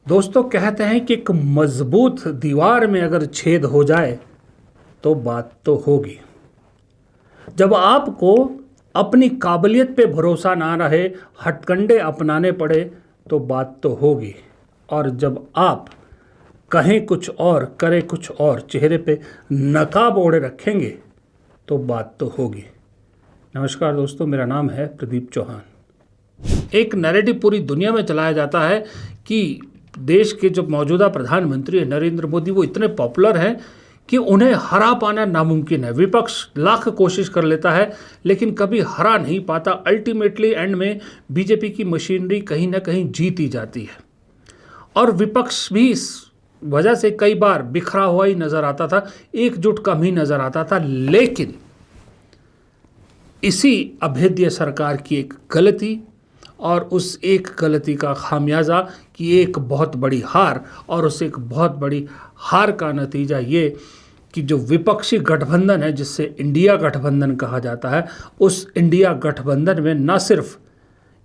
दोस्तों कहते हैं कि एक मजबूत दीवार में अगर छेद हो जाए तो बात तो होगी। जब आपको अपनी काबिलियत पे भरोसा ना रहे, हथकंडे अपनाने पड़े तो बात तो होगी। और जब आप कहें कुछ और करें कुछ और, चेहरे पे नकाब ओढ़े रखेंगे तो बात तो होगी। नमस्कार दोस्तों, मेरा नाम है प्रदीप चौहान। एक नैरेटिव पूरी दुनिया में चलाया जाता है कि देश के जो मौजूदा प्रधानमंत्री है नरेंद्र मोदी, वो इतने पॉपुलर हैं कि उन्हें हरा पाना नामुमकिन है। विपक्ष लाख कोशिश कर लेता है लेकिन कभी हरा नहीं पाता। अल्टीमेटली एंड में बीजेपी की मशीनरी कहीं ना कहीं जीत ही जाती है। और विपक्ष भी इस वजह से कई बार बिखरा हुआ ही नजर आता था, एकजुट कम ही नजर आता था। लेकिन इसी अभेद्य सरकार की एक गलती और उस एक गलती का खामियाजा कि एक बहुत बड़ी हार, और उस एक बहुत बड़ी हार का नतीजा ये कि जो विपक्षी गठबंधन है, जिससे इंडिया गठबंधन कहा जाता है, उस इंडिया गठबंधन में न सिर्फ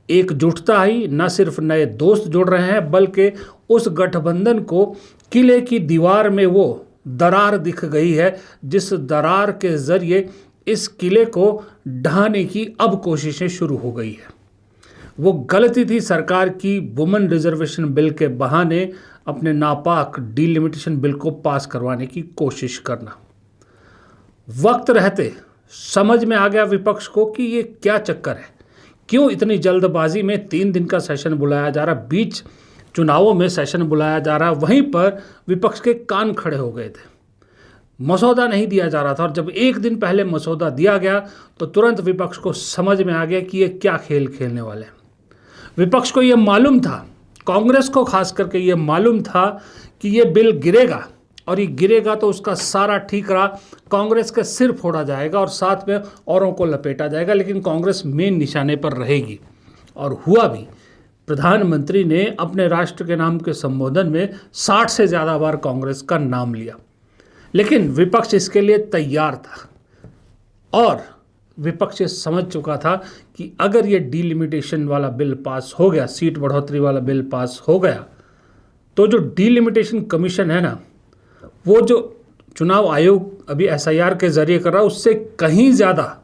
एकजुटता आई, न सिर्फ नए दोस्त जुड़ रहे हैं, बल्कि उस गठबंधन को किले की दीवार में वो दरार दिख गई है, जिस दरार के जरिए इस किले को ढहाने की अब कोशिशें शुरू हो गई है। वो गलती थी सरकार की वुमेन रिजर्वेशन बिल के बहाने अपने नापाक डिलिमिटेशन बिल को पास करवाने की कोशिश करना। वक्त रहते समझ में आ गया विपक्ष को कि ये क्या चक्कर है, क्यों इतनी जल्दबाजी में 3 दिन का सेशन बुलाया जा रहा, बीच चुनावों में सेशन बुलाया जा रहा। वहीं पर विपक्ष के कान खड़े हो गए थे। मसौदा नहीं दिया जा रहा था, और जब एक दिन पहले मसौदा दिया गया तो तुरंत विपक्ष को समझ में आ गया कि ये क्या खेल खेलने वाले हैं। विपक्ष को ये मालूम था, कांग्रेस को खास करके ये मालूम था कि ये बिल गिरेगा, और ये गिरेगा तो उसका सारा ठीकरा कांग्रेस के सिर फोड़ा जाएगा और साथ में औरों को लपेटा जाएगा। लेकिन कांग्रेस मेन निशाने पर रहेगी, और हुआ भी। प्रधानमंत्री ने अपने राष्ट्र के नाम के संबोधन में 60 से ज़्यादा बार कांग्रेस का नाम लिया, लेकिन विपक्ष इसके लिए तैयार था। और विपक्ष समझ चुका था कि अगर ये डिलिमिटेशन वाला बिल पास हो गया, सीट बढ़ोतरी वाला बिल पास हो गया, तो जो डिलिमिटेशन कमीशन है ना, वो जो चुनाव आयोग अभी एसआईआर के जरिए कर रहा है, उससे कहीं ज़्यादा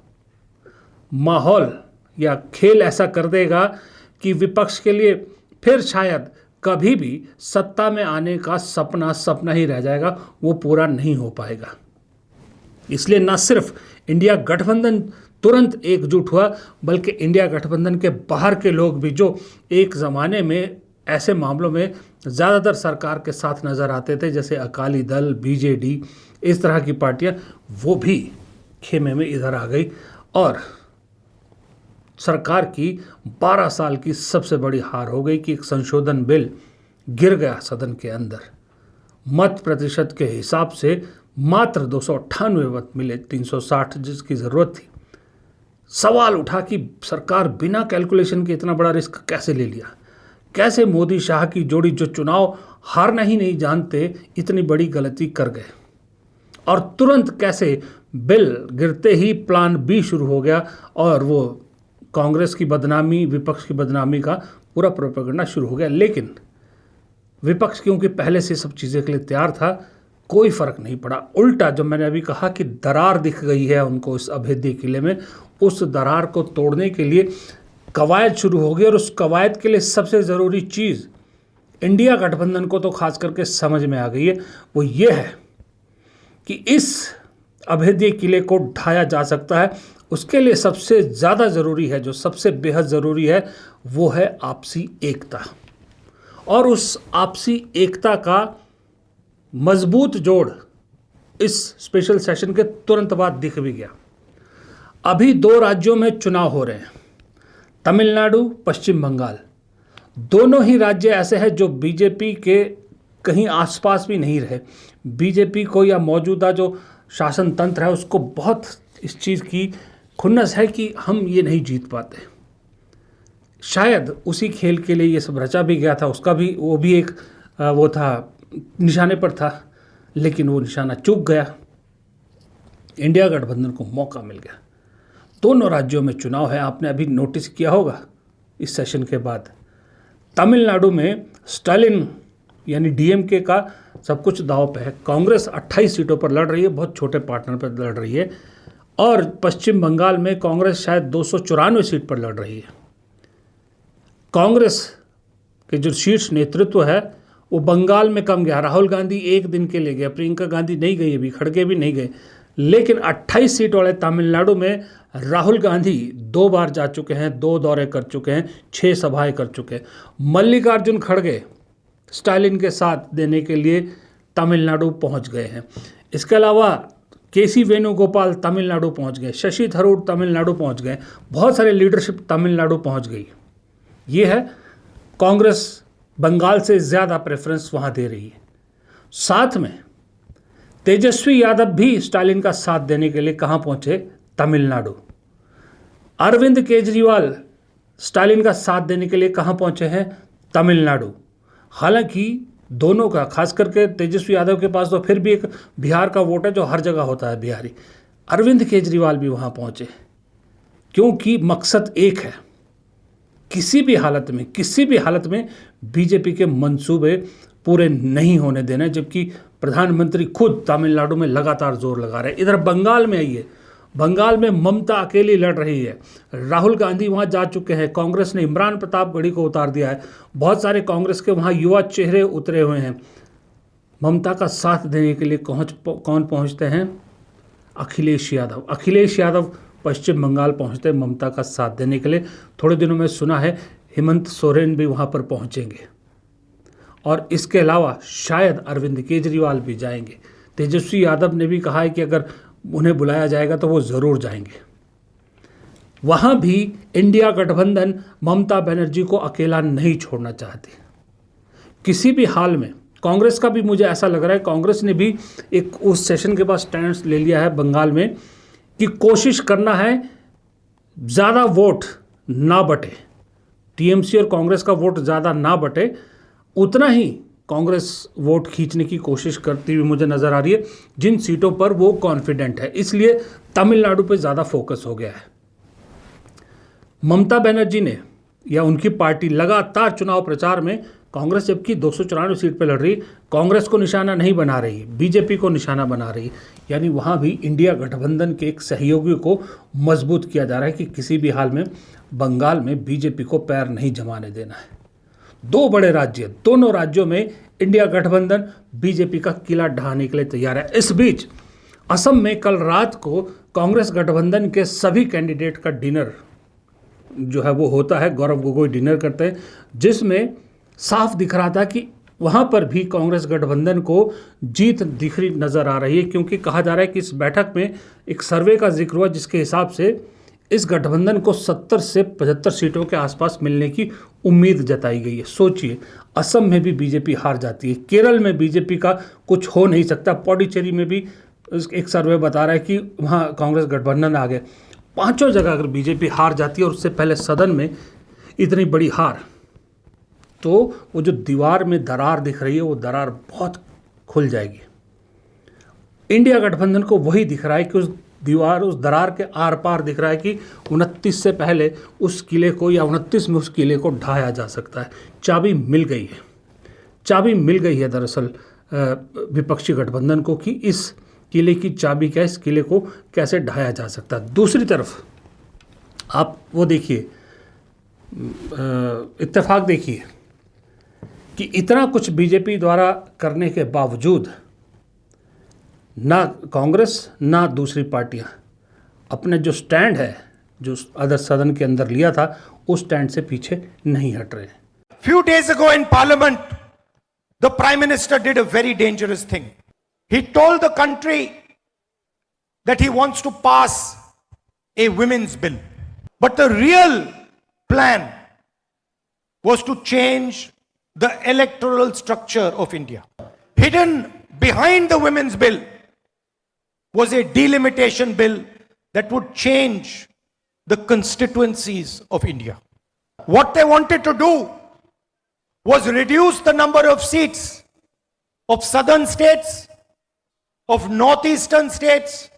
माहौल या खेल ऐसा कर देगा कि विपक्ष के लिए फिर शायद कभी भी सत्ता में आने का सपना सपना ही रह जाएगा, वो पूरा नहीं हो पाएगा। इसलिए न सिर्फ इंडिया गठबंधन तुरंत एकजुट हुआ, बल्कि इंडिया गठबंधन के बाहर के लोग भी, जो एक ज़माने में ऐसे मामलों में ज़्यादातर सरकार के साथ नज़र आते थे, जैसे अकाली दल, बीजेडी, इस तरह की पार्टियां, वो भी खेमे में इधर आ गई। और सरकार की 12 साल की सबसे बड़ी हार हो गई कि एक संशोधन बिल गिर गया सदन के अंदर। मत प्रतिशत के हिसाब से मात्र 298 मत मिले, 360 जिसकी ज़रूरत थी। सवाल उठा कि सरकार बिना कैलकुलेशन के इतना बड़ा रिस्क कैसे ले लिया, कैसे मोदी शाह की जोड़ी, जो चुनाव हारना ही नहीं जानते, इतनी बड़ी गलती कर गए। और तुरंत कैसे बिल गिरते ही प्लान बी शुरू हो गया, और वो कांग्रेस की बदनामी, विपक्ष की बदनामी का पूरा प्रोपेगेंडा शुरू हो गया। लेकिन विपक्ष क्योंकि पहले से सब चीज़ें के लिए तैयार था, कोई फ़र्क नहीं पड़ा। उल्टा, जो मैंने अभी कहा कि दरार दिख गई है उनको इस अभेद्य किले में, उस दरार को तोड़ने के लिए कवायद शुरू हो गई। और उस कवायद के लिए सबसे ज़रूरी चीज़ इंडिया गठबंधन को तो खास करके समझ में आ गई है, वो ये है कि इस अभेद्य किले को ढाया जा सकता है। उसके लिए सबसे ज़्यादा ज़रूरी है, जो सबसे बेहद ज़रूरी है, वो है आपसी एकता। और उस आपसी एकता का मजबूत जोड़ इस स्पेशल सेशन के तुरंत बाद दिख भी गया। अभी 2 राज्यों में चुनाव हो रहे हैं, तमिलनाडु, पश्चिम बंगाल। दोनों ही राज्य ऐसे हैं जो बीजेपी के कहीं आसपास भी नहीं रहे। बीजेपी को या मौजूदा जो शासन तंत्र है उसको बहुत इस चीज़ की खुन्नस है कि हम ये नहीं जीत पाते। शायद उसी खेल के लिए ये सब रचा भी गया था, उसका भी वो भी एक वो था, निशाने पर था, लेकिन वो निशाना चूक गया। इंडिया गठबंधन को मौका मिल गया। दोनों राज्यों में चुनाव है, आपने अभी नोटिस किया होगा इस सेशन के बाद। तमिलनाडु में स्टालिन यानी डीएमके का सब कुछ दांव पे है। कांग्रेस 28 सीटों पर लड़ रही है, बहुत छोटे पार्टनर पर लड़ रही है। और पश्चिम बंगाल में कांग्रेस शायद 294 सीट पर लड़ रही है। कांग्रेस के जो शीर्ष नेतृत्व है वो बंगाल में कम गया। राहुल गांधी एक दिन के लिए गए, प्रियंका गांधी नहीं गई, अभी खड़गे भी नहीं गए। लेकिन 28 सीट वाले तमिलनाडु में राहुल गांधी 2 बार जा चुके हैं, 2 दौरे कर चुके हैं, 6 सभाएं कर चुके हैं। मल्लिकार्जुन खड़गे स्टालिन के साथ देने के लिए तमिलनाडु पहुंच गए हैं। इसके अलावा केसी वेणुगोपाल तमिलनाडु पहुंच गए, शशि थरूर तमिलनाडु पहुंच गए, बहुत सारे लीडरशिप तमिलनाडु पहुंच गई। ये है कांग्रेस बंगाल से ज़्यादा प्रेफरेंस वहाँ दे रही है। साथ में तेजस्वी यादव भी स्टालिन का साथ देने के लिए कहाँ पहुँचे? तमिलनाडु। अरविंद केजरीवाल स्टालिन का साथ देने के लिए कहाँ पहुँचे हैं? तमिलनाडु। हालांकि दोनों का, खास करके तेजस्वी यादव के पास तो फिर भी एक बिहार का वोट है जो हर जगह होता है, बिहारी। अरविंद केजरीवाल भी वहाँ पहुँचे क्योंकि मकसद एक है, किसी भी हालत में बीजेपी के मंसूबे पूरे नहीं होने देना। जबकि प्रधानमंत्री खुद तमिलनाडु में लगातार जोर लगा रहे हैं। इधर बंगाल में आइए, बंगाल में ममता अकेली लड़ रही है। राहुल गांधी वहां जा चुके हैं, कांग्रेस ने इमरान प्रतापगढ़ी को उतार दिया है, बहुत सारे कांग्रेस के वहां युवा चेहरे उतरे हुए हैं। ममता का साथ देने के लिए कौन पहुंचते हैं? अखिलेश यादव पश्चिम बंगाल पहुंचते हैं ममता का साथ देने के लिए। थोड़े दिनों में सुना है हेमंत सोरेन भी वहां पर पहुंचेंगे, और इसके अलावा शायद अरविंद केजरीवाल भी जाएंगे। तेजस्वी यादव ने भी कहा है कि अगर उन्हें बुलाया जाएगा तो वो ज़रूर जाएंगे। वहाँ भी इंडिया गठबंधन ममता बनर्जी को अकेला नहीं छोड़ना चाहती किसी भी हाल में। कांग्रेस का भी मुझे ऐसा लग रहा है, कांग्रेस ने भी एक उस सेशन के बाद स्टैंड ले लिया है बंगाल में कि कोशिश करना है ज़्यादा वोट ना बटे, टीएमसी और कांग्रेस का वोट ज़्यादा ना बटे, उतना ही कांग्रेस वोट खींचने की कोशिश करती हुई मुझे नज़र आ रही है जिन सीटों पर वो कॉन्फिडेंट है। इसलिए तमिलनाडु पे ज़्यादा फोकस हो गया है। ममता बनर्जी ने या उनकी पार्टी लगातार चुनाव प्रचार में, कांग्रेस जबकि 294 सीट पर लड़ रही, कांग्रेस को निशाना नहीं बना रही, बीजेपी को निशाना बना रही। यानी वहाँ भी इंडिया गठबंधन के एक सहयोगी को मजबूत किया जा रहा है कि किसी भी हाल में बंगाल में बीजेपी को पैर नहीं जमाने देना है। 2 बड़े राज्य, दोनों राज्यों में इंडिया गठबंधन बीजेपी का किला ढहाने के लिए तैयार है। इस बीच असम में कल रात को कांग्रेस गठबंधन के सभी कैंडिडेट का डिनर जो है वो होता है, गौरव गोगोई डिनर करते हैं, जिसमें साफ दिख रहा था कि वहाँ पर भी कांग्रेस गठबंधन को जीत दिख रही नज़र आ रही है। क्योंकि कहा जा रहा है कि इस बैठक में एक सर्वे का जिक्र हुआ जिसके हिसाब से इस गठबंधन को 70 से 75 सीटों के आसपास मिलने की उम्मीद जताई गई है। सोचिए, असम में भी बीजेपी हार जाती है, केरल में बीजेपी का कुछ हो नहीं सकता, पौडीचेरी में भी एक सर्वे बता रहा है कि वहाँ कांग्रेस गठबंधन आ गए। 5 जगह अगर बीजेपी हार जाती है और उससे पहले सदन में इतनी बड़ी हार, तो वो जो दीवार में दरार दिख रही है वो दरार बहुत खुल जाएगी। इंडिया गठबंधन को वही दिख रहा है कि उस दरार के आर पार दिख रहा है कि 29 से पहले उस किले को, या 29 में उस किले को ढाया जा सकता है। चाबी मिल गई है दरअसल विपक्षी गठबंधन को कि इस किले की चाबी क्या है, इस किले को कैसे ढाया जा सकता है। दूसरी तरफ आप वो देखिए, इत्तेफाक देखिए कि इतना कुछ बीजेपी द्वारा करने के बावजूद ना कांग्रेस ना दूसरी पार्टियां अपने जो स्टैंड है, जो अदर सदन के अंदर लिया था, उस स्टैंड से पीछे नहीं हट रहे। Few days ago in Parliament, the Prime Minister did a very dangerous thing. He told the country that he wants to pass a women's bill. But the real plan was to change the electoral structure of India. Hidden behind the women's bill was a delimitation bill that would change the constituencies of India. What they wanted to do was reduce the number of seats of southern states, of northeastern states,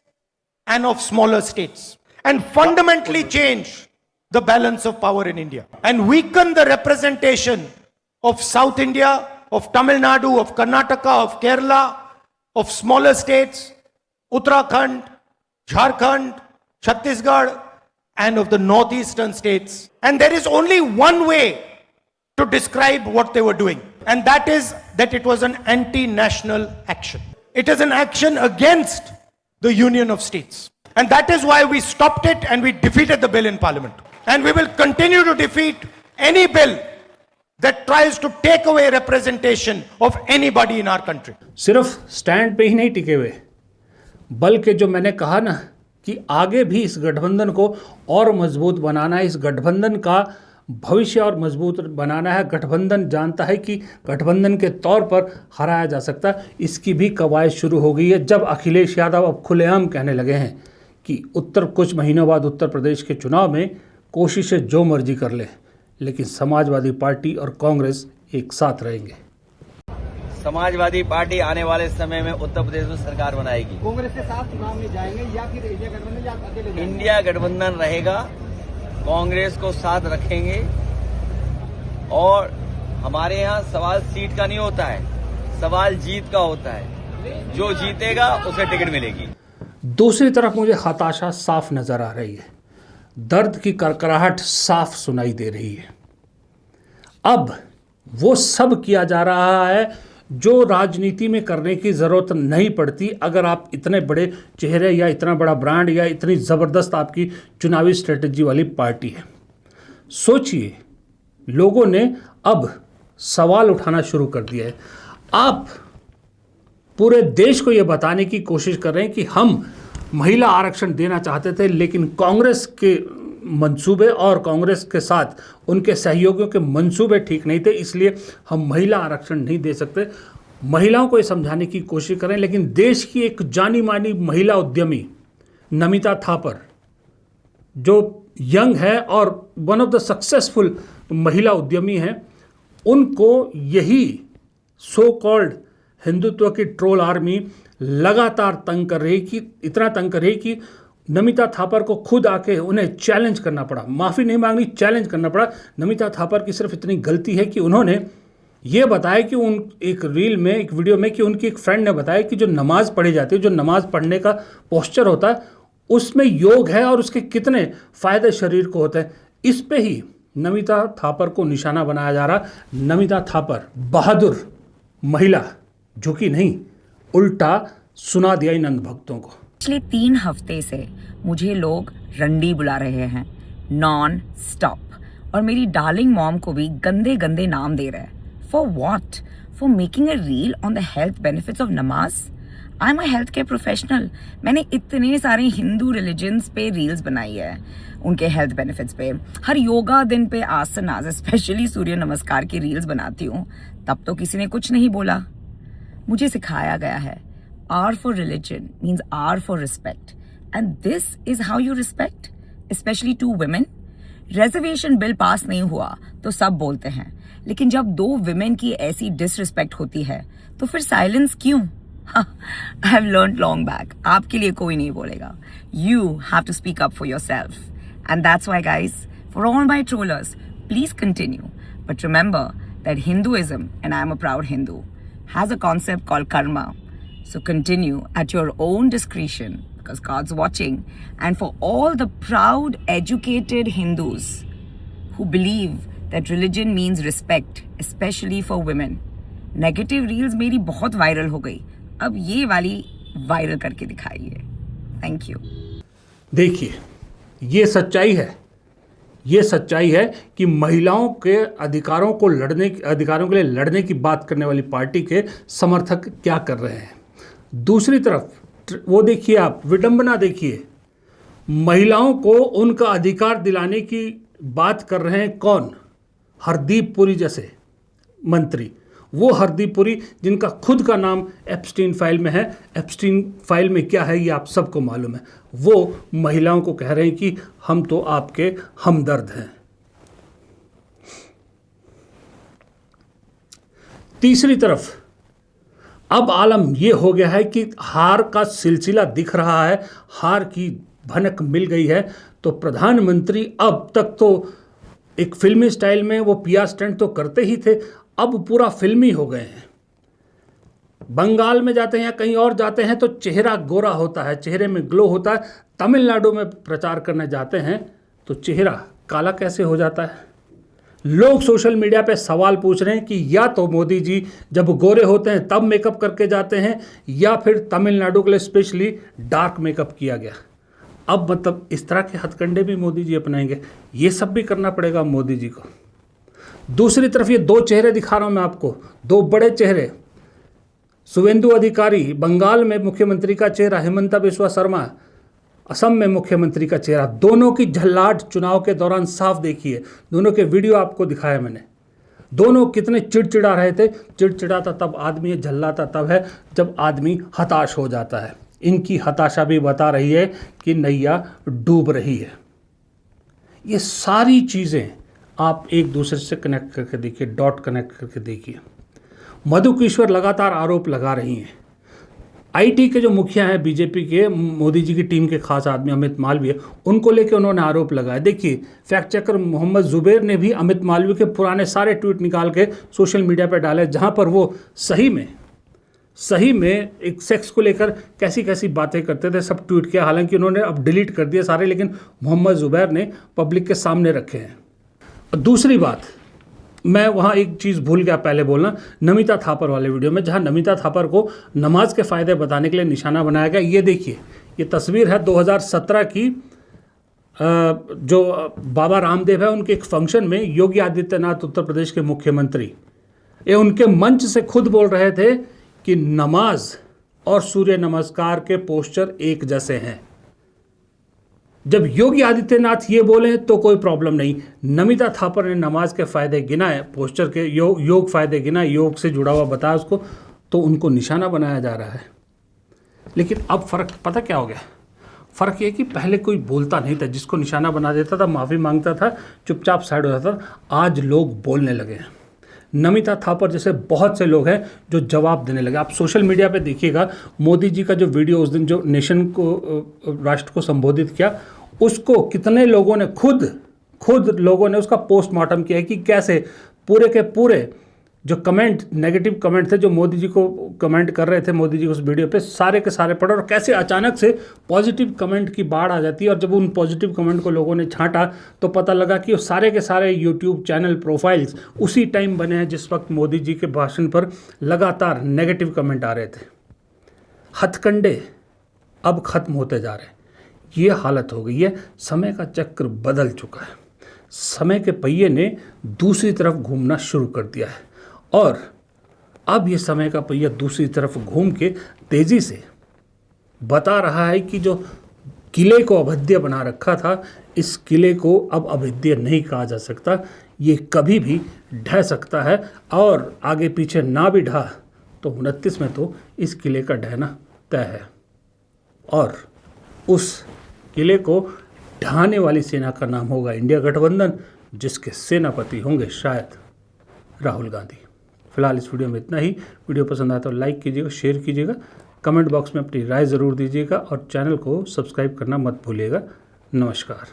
and of smaller states, and fundamentally change the balance of power in India, and weaken the representation of South India of Tamil Nadu, of Karnataka, of Kerala, of smaller states, Uttarakhand, Jharkhand, Chhattisgarh, and of the northeastern states. And there is only one way to describe what they were doing, and that is that it was an anti-national action. It is an action against the union of states. And that is why we stopped it and we defeated the bill in Parliament. And we will continue to defeat any bill that tries to take away representation of anybody in our country. सिर्फ stand पे ही नहीं टिके हुए, बल्कि जो मैंने कहा ना कि आगे भी इस गठबंधन को और मजबूत बनाना है, इस गठबंधन का भविष्य और मजबूत बनाना है। गठबंधन जानता है कि गठबंधन के तौर पर हराया जा सकता है। इसकी भी कवायद शुरू हो गई है, जब अखिलेश यादव अब खुलेआम कहने लगे हैं कि कुछ महीनों बाद उत्तर प्रदेश के चुनाव में कोशिशें जो मर्जी कर ले, लेकिन समाजवादी पार्टी और कांग्रेस एक साथ रहेंगे। समाजवादी पार्टी आने वाले समय में उत्तर प्रदेश में सरकार बनाएगी। कांग्रेस के साथ चुनाव में जाएंगे या फिर इंडिया गठबंधन या अकेले जाएंगे? इंडिया गठबंधन रहेगा, कांग्रेस को साथ रखेंगे। और हमारे यहाँ सवाल सीट का नहीं होता है, सवाल जीत का होता है। जो जीतेगा उसे टिकट मिलेगी। दूसरी तरफ मुझे हताशा साफ नजर आ रही है, दर्द की करकराहट साफ सुनाई दे रही है। अब वो सब किया जा रहा है जो राजनीति में करने की ज़रूरत नहीं पड़ती अगर आप इतने बड़े चेहरे या इतना बड़ा ब्रांड या इतनी ज़बरदस्त आपकी चुनावी स्ट्रेटजी वाली पार्टी है। सोचिए, लोगों ने अब सवाल उठाना शुरू कर दिया है। आप पूरे देश को ये बताने की कोशिश कर रहे हैं कि हम महिला आरक्षण देना चाहते थे, लेकिन कांग्रेस के मंसूबे और कांग्रेस के साथ उनके सहयोगियों के मंसूबे ठीक नहीं थे, इसलिए हम महिला आरक्षण नहीं दे सकते। महिलाओं को ये समझाने की कोशिश करें, लेकिन देश की एक जानी मानी महिला उद्यमी नमिता थापर, जो यंग है और वन ऑफ द सक्सेसफुल महिला उद्यमी हैं, उनको यही सो कॉल्ड हिंदुत्व की ट्रोल आर्मी लगातार तंग कर रही, कि इतना तंग कर रही कि नमिता थापर को खुद आके उन्हें चैलेंज करना पड़ा, माफ़ी नहीं मांगनी, चैलेंज करना पड़ा। नमिता थापर की सिर्फ इतनी गलती है कि उन्होंने ये बताया कि उन एक रील में, एक वीडियो में, कि उनकी एक फ्रेंड ने बताया कि जो नमाज़ पढ़ी जाती है, जो नमाज़ पढ़ने का पोस्चर होता है, उसमें योग है और उसके कितने फ़ायदे शरीर को होते हैं। इस पे ही नमिता थापर को निशाना बनाया जा रहा। नमिता थापर बहादुर महिला, झुकी नहीं, उल्टा सुना दिया इन अंध भक्तों को। पिछले 3 हफ्ते से मुझे लोग रंडी बुला रहे हैं नॉन स्टॉप, और मेरी डार्लिंग मॉम को भी गंदे गंदे नाम दे रहे हैं। For what? For making a reel on the health benefits of नमाज। I am a healthcare professional. मैंने इतने सारे हिंदू रिलीजन्स पे रील्स बनाई है, उनके हेल्थ बेनिफिट्स पे। हर योगा दिन पे आसनास, स्पेशली सूर्य नमस्कार की रील्स बनाती हूँ, तब तो किसी ने कुछ नहीं बोला। मुझे सिखाया गया है R for religion means R for respect. And this is how you respect, especially to women. Reservation bill पास नहीं हुआ तो सब बोलते हैं, लेकिन जब 2 women की ऐसी disrespect होती है तो फिर silence क्यों? I have learned long back, आपके लिए कोई नहीं बोलेगा. You have to speak up for yourself. And that's why, guys, for all my trollers, please continue. But remember that Hinduism, and I am a proud Hindu, has a concept called karma. So continue at your own discretion because God's watching. And for all the proud, educated Hindus who believe that religion means respect, especially for women, negative reels मेरी बहुत viral हो गई, अब ये वाली viral करके दिखाइए। Thank you. देखिए, ये सच्चाई है, ये सच्चाई है कि महिलाओं के अधिकारों के लिए लड़ने की बात करने वाली पार्टी के समर्थक क्या कर रहे हैं। दूसरी तरफ वो देखिए, आप विडंबना देखिए, महिलाओं को उनका अधिकार दिलाने की बात कर रहे हैं कौन? हरदीप पुरी जैसे मंत्री। वो हरदीप पुरी जिनका खुद का नाम एप्स्टीन फाइल में है। एप्स्टीन फाइल में क्या है ये आप सबको मालूम है। वो महिलाओं को कह रहे हैं कि हम तो आपके हमदर्द हैं। तीसरी तरफ अब आलम ये हो गया है कि हार का सिलसिला दिख रहा है, हार की भनक मिल गई है। तो प्रधानमंत्री अब तक तो एक फिल्मी स्टाइल में वो पीआर स्टंट तो करते ही थे, अब पूरा फिल्मी हो गए हैं। बंगाल में जाते हैं या कहीं और जाते हैं तो चेहरा गोरा होता है, चेहरे में ग्लो होता है। तमिलनाडु में प्रचार करने जाते हैं तो चेहरा काला कैसे हो जाता है। लोग सोशल मीडिया पे सवाल पूछ रहे हैं कि या तो मोदी जी जब गोरे होते हैं तब मेकअप करके जाते हैं, या फिर तमिलनाडु के लिए स्पेशली डार्क मेकअप किया गया। अब मतलब इस तरह के हथकंडे भी मोदी जी अपनाएंगे, ये सब भी करना पड़ेगा मोदी जी को। दूसरी तरफ ये दो चेहरे दिखा रहा हूं मैं आपको, दो बड़े चेहरे। शुवेंदु अधिकारी बंगाल में मुख्यमंत्री का चेहरा, हिमंता बिस्वा शर्मा असम में मुख्यमंत्री का चेहरा। दोनों की झल्लाहट चुनाव के दौरान साफ देखिए, दोनों के वीडियो आपको दिखाया मैंने। दोनों कितने चिड़चिड़ा रहे थे। चिड़चिड़ाता तब आदमी है, झल्लाता तब है जब आदमी हताश हो जाता है। इनकी हताशा भी बता रही है कि नैया डूब रही है। ये सारी चीज़ें आप एक दूसरे से कनेक्ट करके देखिए, डॉट कनेक्ट करके देखिए। मधु किश्वर लगातार आरोप लगा रही हैं। आईटी के जो मुखिया हैं बीजेपी के, मोदी जी की टीम के खास आदमी अमित मालवीय, उनको लेके उन्होंने आरोप लगाया। देखिए, फैक्ट चेकर मोहम्मद जुबैर ने भी अमित मालवीय के पुराने सारे ट्वीट निकाल के सोशल मीडिया पर डाले, जहां पर वो सही में एक सेक्स को लेकर कैसी कैसी बातें करते थे, सब ट्वीट किया। हालांकि उन्होंने अब डिलीट कर दिए सारे, लेकिन मोहम्मद जुबैर ने पब्लिक के सामने रखे हैं। और दूसरी बात, मैं वहाँ एक चीज़ भूल गया पहले बोलना, नमिता थापर वाले वीडियो में, जहाँ नमिता थापर को नमाज के फ़ायदे बताने के लिए निशाना बनाया गया। ये देखिए, ये तस्वीर है 2017 की, जो बाबा रामदेव है उनके एक फंक्शन में योगी आदित्यनाथ उत्तर प्रदेश के मुख्यमंत्री, ये उनके मंच से खुद बोल रहे थे कि नमाज और सूर्य नमस्कार के पोस्चर एक जैसे हैं। जब योगी आदित्यनाथ ये बोले तो कोई प्रॉब्लम नहीं, नमिता थापर ने नमाज के फ़ायदे गिनाए, पोस्चर के योग फ़ायदे गिनाए, योग से जुड़ा हुआ बताया उसको, तो उनको निशाना बनाया जा रहा है। लेकिन अब फ़र्क पता क्या हो गया? फ़र्क ये कि पहले कोई बोलता नहीं था, जिसको निशाना बना देता था माफ़ी मांगता था, चुपचाप साइड हो जाता था। आज लोग बोलने लगे हैं। नमिता थापर जैसे बहुत से लोग हैं जो जवाब देने लगे। आप सोशल मीडिया पे देखिएगा, मोदी जी का जो वीडियो उस दिन जो नेशन को, राष्ट्र को संबोधित किया, उसको कितने लोगों ने खुद लोगों ने उसका पोस्टमार्टम किया है कि कैसे पूरे के पूरे जो कमेंट, नेगेटिव कमेंट थे जो मोदी जी को कमेंट कर रहे थे मोदी जी उस वीडियो पे, सारे के सारे पढ़े, और कैसे अचानक से पॉजिटिव कमेंट की बाढ़ आ जाती है। और जब उन पॉजिटिव कमेंट को लोगों ने छांटा तो पता लगा कि वो सारे के सारे यूट्यूब चैनल प्रोफाइल्स उसी टाइम बने हैं जिस वक्त मोदी जी के भाषण पर लगातार नेगेटिव कमेंट आ रहे थे। हथकंडे अब खत्म होते जा रहे हैं, ये हालत हो गई है। समय का चक्र बदल चुका है, समय के पहिए ने दूसरी तरफ घूमना शुरू कर दिया है, और अब ये समय का पहिया दूसरी तरफ घूम के तेज़ी से बता रहा है कि जो किले को अभेद्य बना रखा था, इस किले को अब अभेद्य नहीं कहा जा सकता। ये कभी भी ढह सकता है, और आगे पीछे ना भी ढहा तो 29 में तो इस किले का ढहना तय है। और उस किले को ढहाने वाली सेना का नाम होगा इंडिया गठबंधन, जिसके सेनापति होंगे शायद राहुल गांधी। फिलहाल इस वीडियो में इतना ही। वीडियो पसंद आया तो लाइक कीजिएगा, शेयर कीजिएगा, कमेंट बॉक्स में अपनी राय ज़रूर दीजिएगा, और चैनल को सब्सक्राइब करना मत भूलिएगा। नमस्कार।